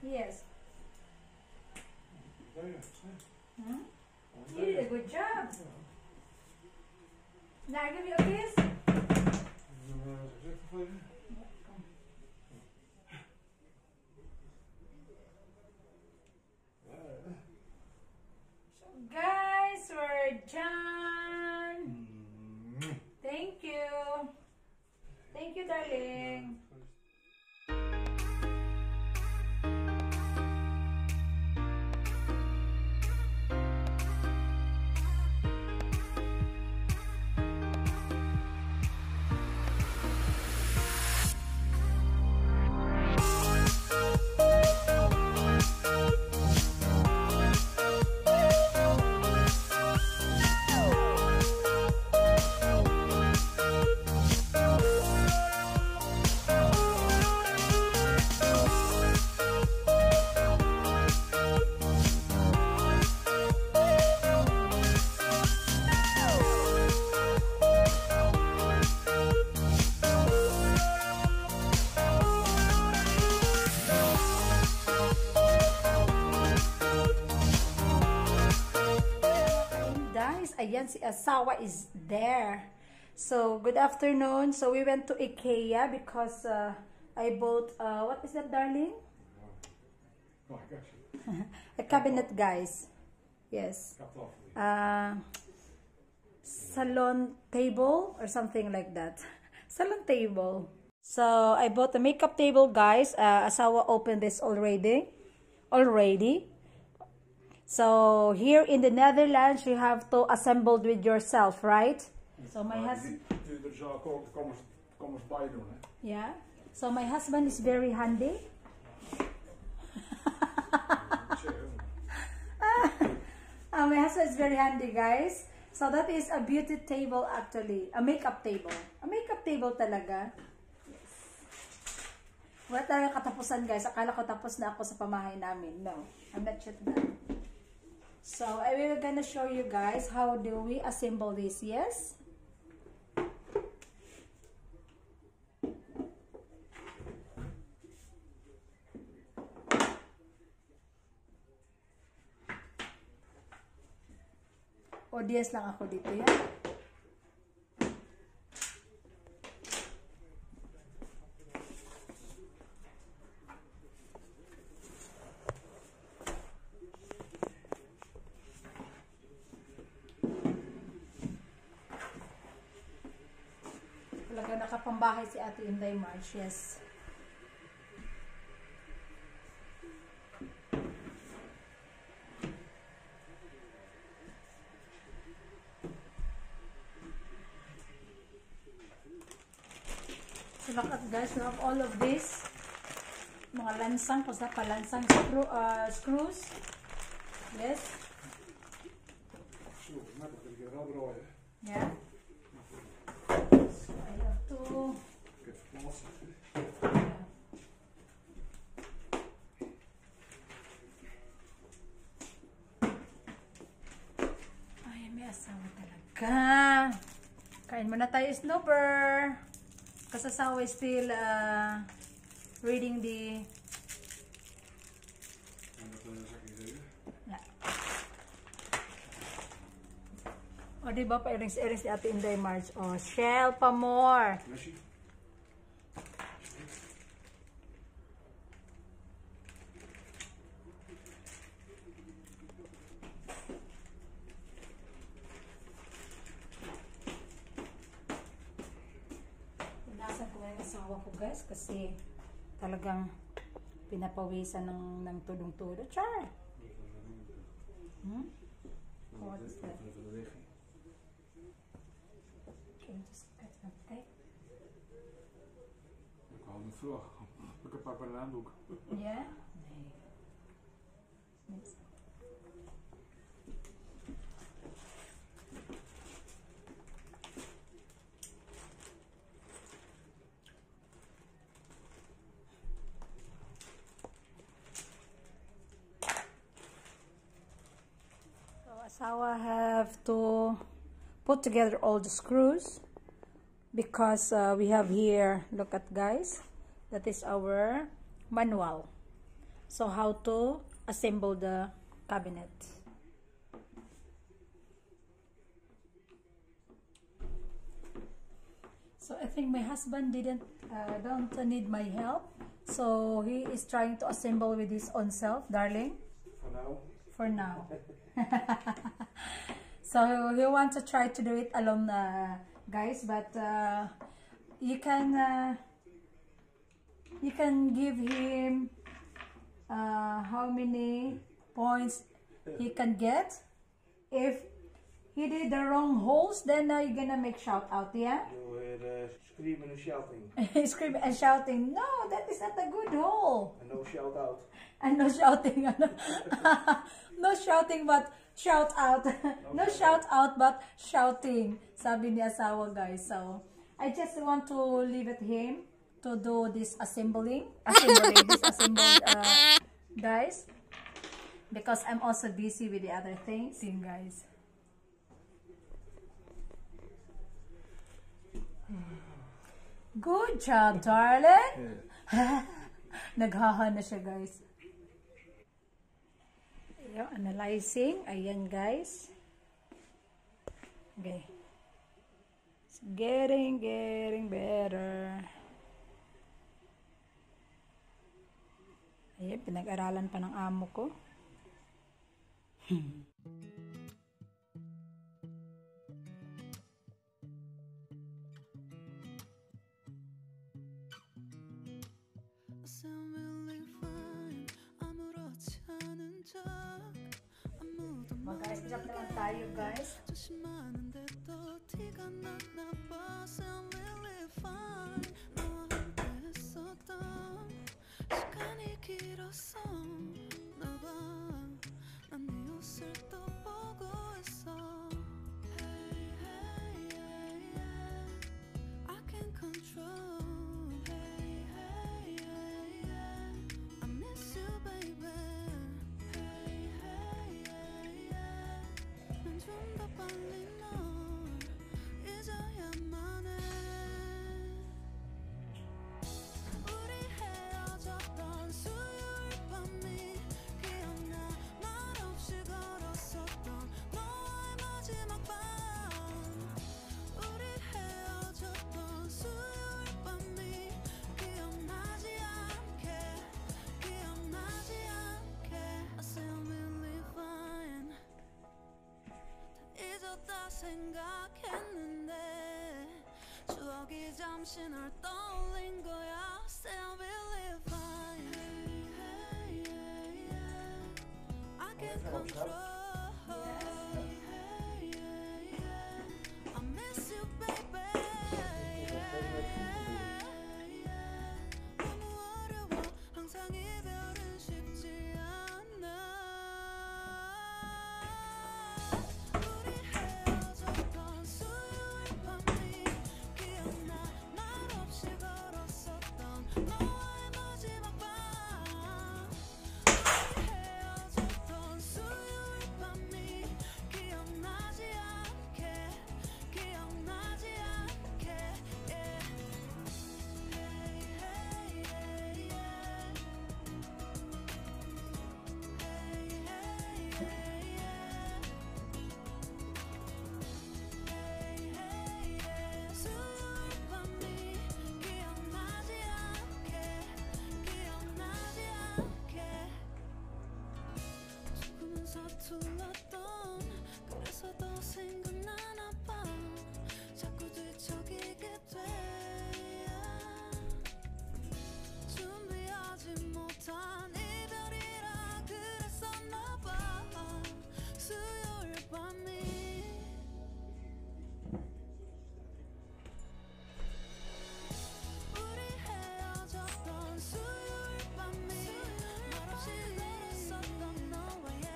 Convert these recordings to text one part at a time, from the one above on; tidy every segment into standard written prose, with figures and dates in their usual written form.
Yes. Hmm? You did a good job. Now I give you a kiss. So guys, we're done. Thank you. Thank you, darling. Ayan, si asawa is there. So, good afternoon. So, we went to IKEA because I bought, what is that, darling? Oh, I got you. A cabinet, guys. Yes. Salon table or something like that. Salon table. So, I bought a makeup table, guys. Asawa opened this already. So here in the Netherlands, you have to assemble with yourself, right? So my husband. Yeah. So my husband is very handy. My husband is very handy, guys. So that is a beauty table, actually, a makeup table. A makeup table talaga. Yes. Wala talaga katapusan, guys. Akala ko tapos na ako sa pamahay namin. No, I'm not yet done. So, I will gonna show you guys how do we assemble this, yes? Audience lang ako dito, yan. Talaga nakapambahay si Ate Inday March, yes. So look at, guys, we have all of this. Mga lansang, kung sa palansang screws. Yes. Yeah. Ay, may asawa talaga. Kain muna tayo, snooper. Kasi asawa is still reading the... Yeah. O, diba pa erings-erings ni Ate Inday March? O, shell pa more. Asawa ko, guys, kasi talagang pinapawisan ng tudong-tudo. Char! What is that? Okay, just cut it, okay? Ik hou niet vlog. Ik heb een paar handdoek. Ja? Nee. Niks. Asawa have to put together all the screws because we have here, look at, guys, that is our manual. So how to assemble the cabinet. So I think my husband don't need my help. So he is trying to assemble with his own self, darling. For now. For now. So he wants to try to do it alone, guys. But you can give him how many points he can get. If he did the wrong holes, then you're gonna make shout out, yeah? You were screaming and shouting. Screaming and shouting. No, that is not a good hole. And no shout out. And no shouting. No shouting but shout out. No shout out but shouting. Sabi ni asawa, guys. So, I just want to leave it him to do this assembling. This assembled, guys. Because I'm also busy with the other things. Guys. Good job, darling. Naghaha na siya, guys. Ayan, analyzing. Ayan, guys. Okay. It's getting better. Ayan, pinag-aralan pa ng amo ko. Guys, drop naman tayo, guys. 생각했는데 추억이 잠시 널 떠올린 거야. Still believe I can control. I miss you, baby. 너무 어려워. 항상 이별은 쉽지 않아. 서툴렀던 그래서 더 생각나나 봐. 자꾸 뒤척이게 돼. 준비하지 못한 이별이라 그랬었나 봐. 수요일 밤이 우리 헤어졌던 수요일 밤이 말없이 걸었었던 너와의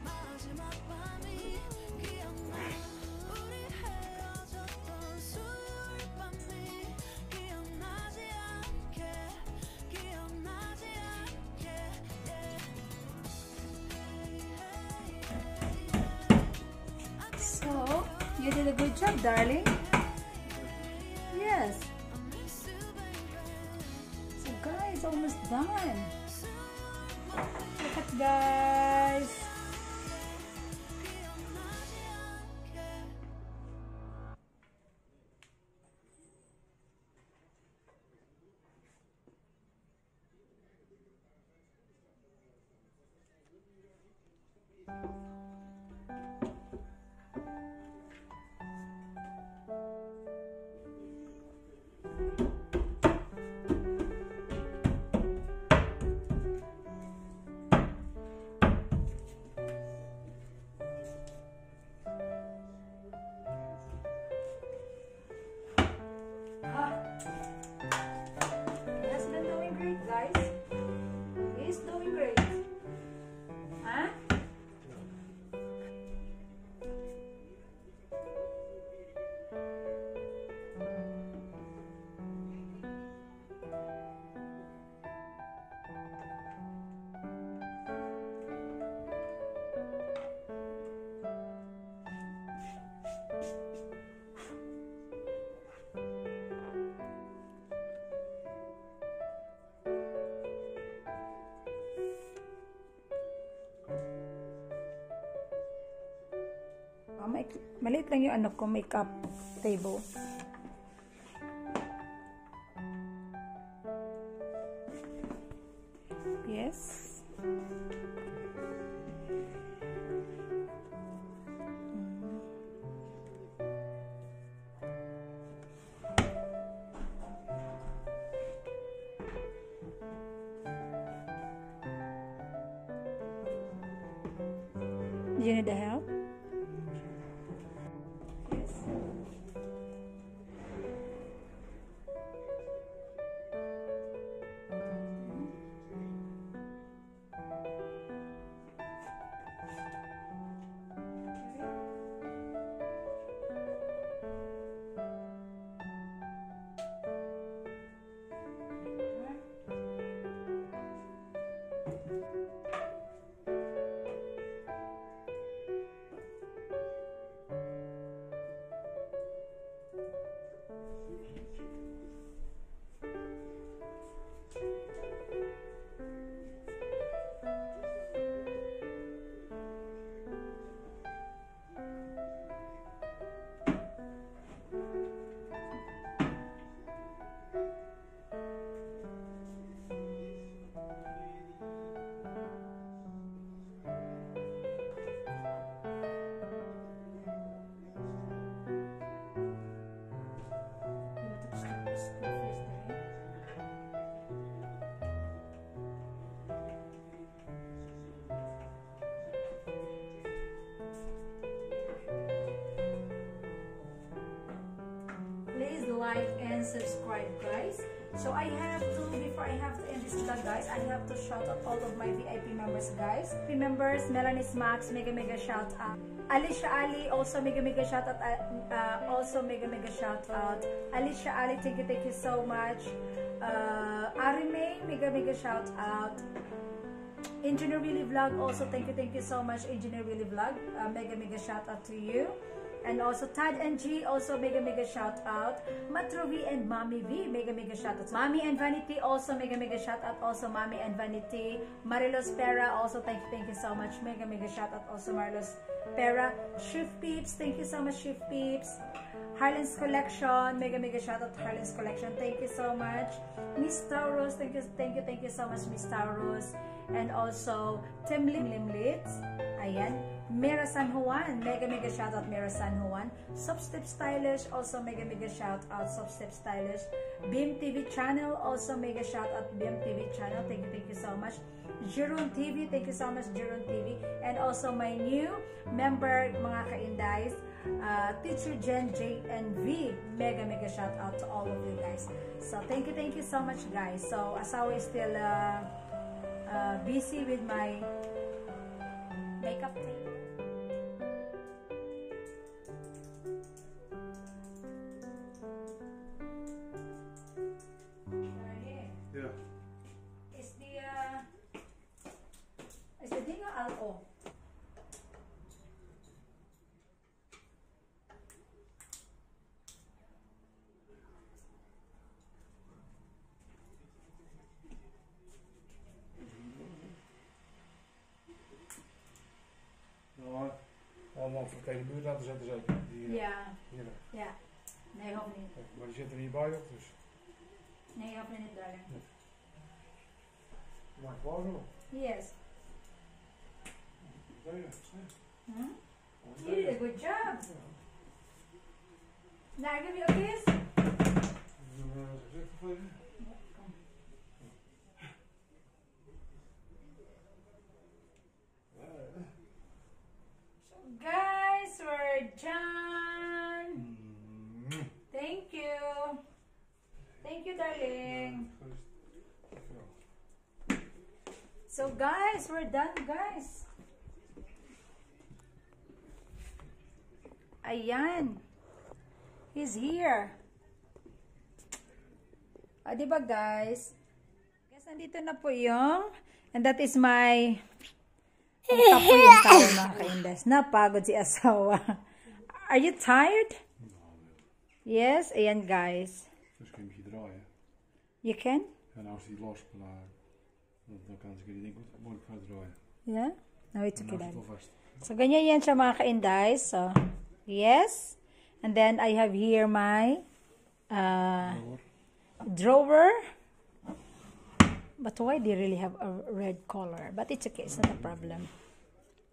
마지막 밤이 기억나. 우리 헤어졌던 수요일 밤이 기억나지 않게 So, you did a good job, darling. Yes. So guys, almost done. Look at guys. Maliit lang yung ano ko, makeup table. Yes. Do you need the help? Like and subscribe, guys. So I have to, before I have to end this vlog, guys, I have to shout out all of my VIP members, guys. VIP members, Melanie's Max, mega shout out. Alicia Ali, also mega shout out. Also mega shout out. Alicia Ali, thank you so much. Arime, mega shout out. Engineer Willy Vlog, also thank you so much, Engineer Willy Vlog. Mega shout out to you. And also Tad and G, also mega shout out. Matro V and Mommy V, mega shout out. Mommy and Vanity, also mega shout out. Also Mommy and Vanity. Marilos Pera, also thank you so much. Mega shout out. Also Marilos Pera. Shift Peeps, thank you so much, Shift Peeps. Harlan's Collection, mega shout out. Harlan's Collection, thank you so much. Miss Taurus, thank you so much, Miss Taurus. And also Tim Limlitz, ayan. Mira San Juan, mega shout out, Mira San Juan. Substep Stylish, also mega shout out, Substep Stylish. Beam TV channel, also mega shout out, Beam TV channel, thank you so much. Jeroen TV, thank you so much, Jeroen TV. And also my new member, mga ka-indies, Teacher Jen J and V, mega shout out to all of you guys. So thank you so much, guys. So as always, still busy with my makeup tape. hand voor tegen de muur laten zetten zeker. Die, Ja. Hier. Ja. Nee, hoeft niet. Maar die zit er niet bij op, dus. Nee, hoeft niet, darling. Maar klaar zo. Yes. Deze. Hmm? You did a good job. Now, give you a kiss. So, guys, we're done. Thank you. Thank you, darling. So, guys, we're done, guys. Ayan. He's here. Diba, guys? Guys, nandito na po yung, and that is my, kapo yung tao, mga ka-indes. Napagod si asawa. Are you tired? Yes, ayan, guys. Dus kun je een beetje draaien. You can? En als die los, dan kan ze die ding moeilijk gaan draaien. Yeah? No, it's okay, Dan Daddy. is het wel vast. So, ganyan yan siya, mga ka-inday. So, yes. And then, I have here my drawer. But why do you really have a red color? But it's okay. It's not a problem.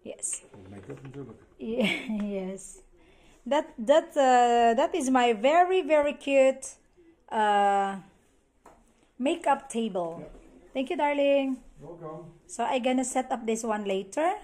Yes. Make-up natuurlijk. Yes. That is my very, very cute makeup table. Yeah. Thank you, darling. Welkom. So, I'm gonna set up this one later.